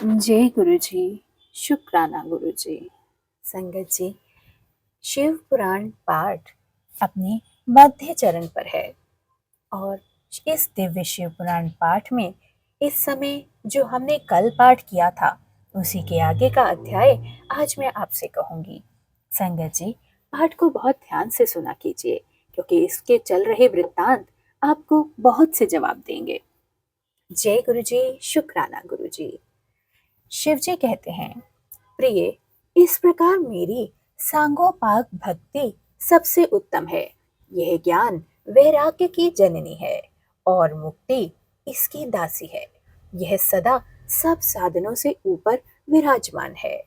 जय गुरु जी। शुक्राना गुरु जी। संगत जी, शिव पुराण पाठ अपने मध्य चरण पर है और इस दिव्य शिव पुराण पाठ में इस समय जो हमने कल पाठ किया था उसी के आगे का अध्याय आज मैं आपसे कहूंगी। संगत जी, पाठ को बहुत ध्यान से सुना कीजिए क्योंकि इसके चल रहे वृत्तांत आपको बहुत से जवाब देंगे। जय गुरु जी। शुक्राना गुरु जी। शिव जी कहते हैं, प्रिय, इस प्रकार मेरी सांगोपांग भक्ति सबसे उत्तम है। यह ज्ञान वैराग्य की जननी है और मुक्ति इसकी दासी है। यह सदा सब साधनों से ऊपर विराजमान है।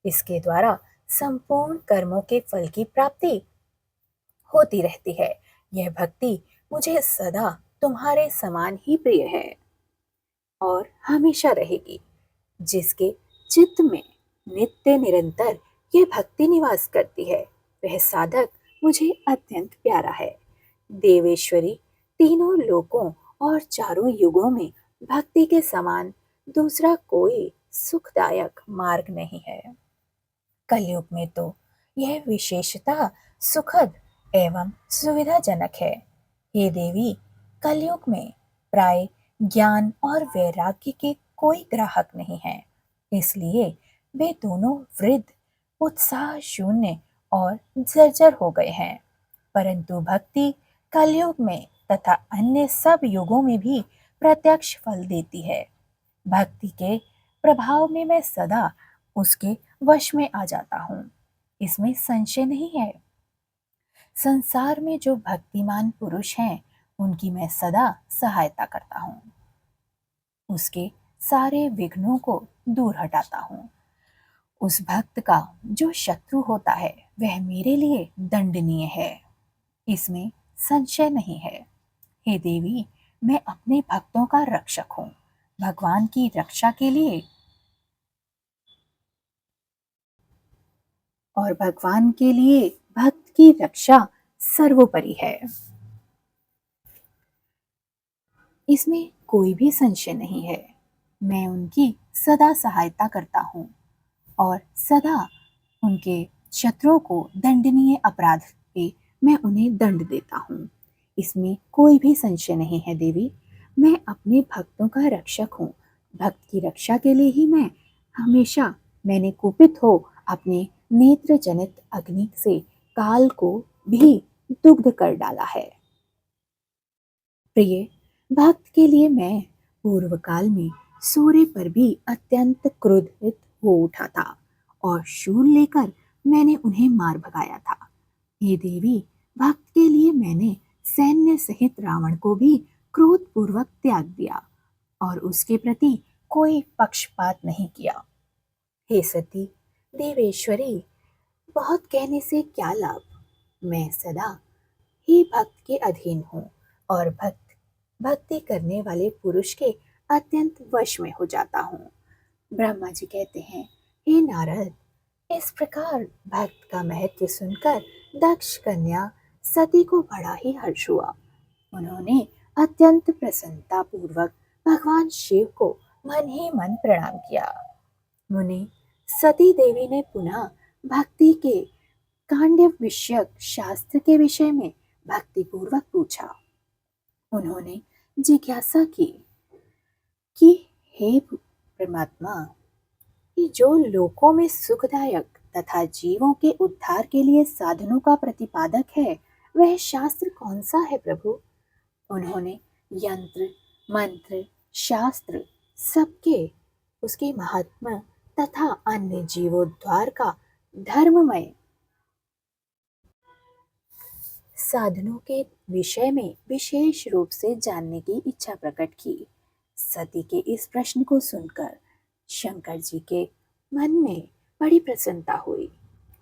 इसके द्वारा संपूर्ण कर्मों के फल की प्राप्ति होती रहती है। यह भक्ति मुझे सदा तुम्हारे समान ही प्रिय है और हमेशा रहेगी। जिसके चित्त में नित्य निरंतर यह भक्ति निवास करती है वह साधक मुझे अत्यंत प्यारा है। देवेश्वरी तीनों लोकों और चारों युगों में भक्ति के समान दूसरा कोई सुखदायक मार्ग नहीं है। कलयुग में तो यह विशेषता सुखद एवं सुविधाजनक है। हे देवी, कलयुग में प्राय ज्ञान और वैराग्य के कोई ग्राहक नहीं है। इसलिए वे दोनों वृद्ध, उत्साह शून्य और जर्जर हो गए हैं। परंतु भक्ति कलयुग में तथा अन्य सब युगों में भी प्रत्यक्ष फल देती है। भक्ति के प्रभाव में मैं सदा उसके वश में आ जाता हूँ, इसमें संशय नहीं है। संसार में जो भक्तिमान पुरुष हैं उनकी मैं सदा सहायता करता हूँ, उसके सारे विघ्नों को दूर हटाता हूँ। उस भक्त का जो शत्रु होता है वह मेरे लिए दंडनीय है, इसमें संशय नहीं है। हे देवी, मैं अपने भक्तों का रक्षक हूँ। भगवान की रक्षा के लिए और भगवान के लिए भक्त की रक्षा सर्वोपरि है, इसमें कोई भी संशय नहीं है। मैं उनकी सदा सहायता करता हूँ और सदा उनके शत्रुओं को दंडनीय अपराध पे मैं उन्हें दंड देता हूँ, इसमें कोई भी संशय नहीं है। देवी, मैं अपने भक्तों का रक्षक हूँ। भक्त की रक्षा के लिए ही हमेशा मैंने कुपित हो अपने नेत्र जनित अग्नि से काल को भी दुग्ध कर डाला है। प्रिय, भक्त के लिए मैं पूर्व काल में सूर्य पर भी अत्यंत क्रोधित हो उठा था और शूल लेकर मैंने उन्हें मार भगाया था। हे देवी, भक्त के लिए मैंने सैन्य सहित रावण को भी क्रोध पूर्वक त्याग दिया और उसके प्रति कोई पक्षपात नहीं किया। हे सती देवेश्वरी, बहुत कहने से क्या लाभ। मैं सदा ही भक्त के अधीन हूँ और भक्ति करने वाले पुरुष के अत्यंत वश में हो जाता हूँ। ब्रह्मा जी कहते हैं, हे नारद, इस प्रकार भक्त का महत्व सुनकर दक्ष कन्या सती को बड़ा ही हर्ष हुआ। उन्होंने अत्यंत प्रसन्नता पूर्वक भगवान शिव को मन ही मन प्रणाम किया। मुनि सती देवी ने पुनः भक्ति के कांड्य विषयक शास्त्र के विषय में भक्ति पूर्वक पूछा। उन्होंने जिज्ञासा की कि हे परमात्मा, कि जो लोकों में सुखदायक तथा जीवों के उद्धार के लिए साधनों का प्रतिपादक है वह शास्त्र कौन सा है प्रभु। उन्होंने यंत्र मंत्र शास्त्र सबके उसके महात्मा तथा अन्य जीवोद्धार का धर्ममय साधनों के विषय में विशेष रूप से जानने की इच्छा प्रकट की। सती के इस प्रश्न को सुनकर शंकर जी के मन में बड़ी प्रसन्नता हुई।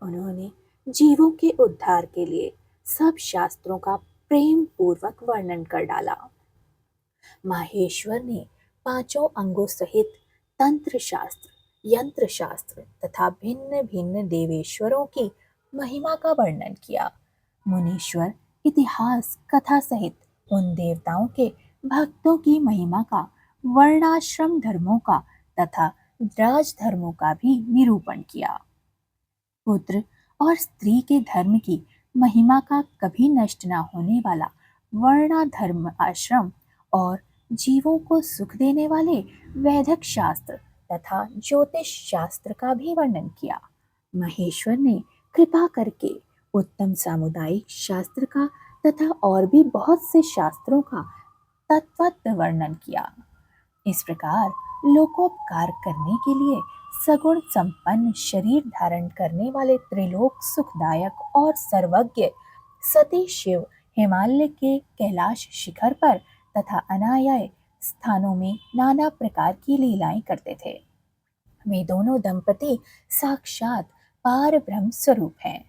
उन्होंने जीवों के उद्धार के लिए सब शास्त्रों का प्रेम पूर्वक वर्णन कर डाला। माहेश्वर ने पांचों अंगों सहित तंत्र शास्त्र, यंत्र शास्त्र तथा भिन्न भिन्न देवेश्वरों की महिमा का वर्णन किया। मुनीश्वर इतिहास कथा सहित उन देवताओं के भक्तों की महिमा का, वर्णाश्रम धर्मों का तथा राजधर्मों का भी निरूपण किया। पुत्र और स्त्री के धर्म की महिमा का कभी नष्ट न होने वाला वर्णाधर्म आश्रम और जीवों को सुख देने वाले वैदिक शास्त्र तथा ज्योतिष शास्त्र का भी वर्णन किया। महेश्वर ने कृपा करके उत्तम सामुदायिक शास्त्र का तथा और भी बहुत से शास्त्रों का तत्वत वर्णन किया। इस प्रकार लोकोपकार करने के लिए सगुण संपन्न शरीर धारण करने वाले त्रिलोक सुखदायक और सर्वज्ञ सती शिव हिमालय के कैलाश शिखर पर तथा अनायाय स्थानों में नाना प्रकार की लीलाएं करते थे। वे दोनों दंपति साक्षात पार ब्रह्म स्वरूप हैं।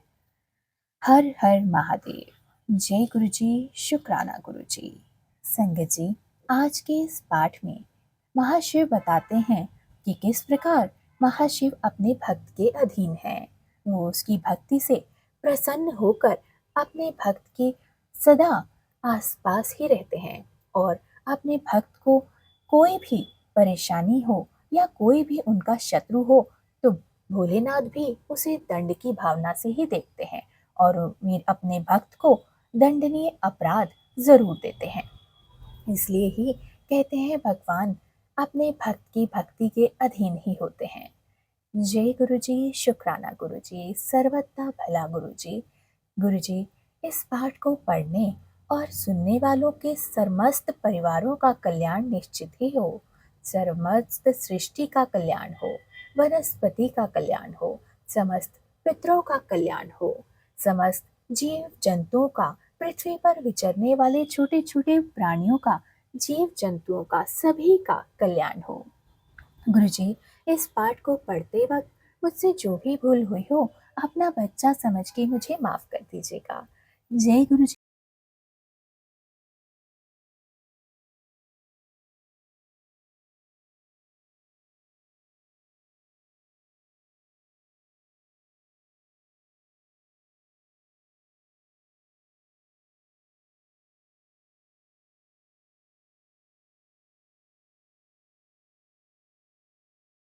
हर हर महादेव। जय गुरु जी, शुक्राना गुरु जी। संगत जी, आज के इस पाठ में महाशिव बताते हैं कि किस प्रकार महाशिव अपने भक्त के अधीन हैं। वो उसकी भक्ति से प्रसन्न होकर अपने भक्त के सदा आसपास ही रहते हैं और अपने भक्त को कोई भी परेशानी हो या कोई भी उनका शत्रु हो तो भोलेनाथ भी उसे दंड की भावना से ही देखते हैं और वे अपने भक्त को दंडनीय अपराध जरूर देते हैं। इसलिए ही कहते हैं भगवान अपने भक्त की भक्ति के अधीन ही होते हैं। जय गुरु जी, शुक्राना गुरु जी, सर्वदा भला गुरु जी। गुरु जी, इस पाठ को पढ़ने और सुनने वालों के समस्त परिवारों का कल्याण निश्चित ही हो। समस्त सृष्टि का कल्याण हो, वनस्पति का कल्याण हो, समस्त पितरों का कल्याण हो, समस्त जीव जंतुओं का, पृथ्वी पर विचरने वाले छोटे छोटे प्राणियों का, जीव जंतुओं का, सभी का कल्याण हो। गुरुजी, इस पाठ को पढ़ते वक्त मुझसे जो भी भूल हुई हो अपना बच्चा समझ के मुझे माफ कर दीजिएगा। जय गुरु जी।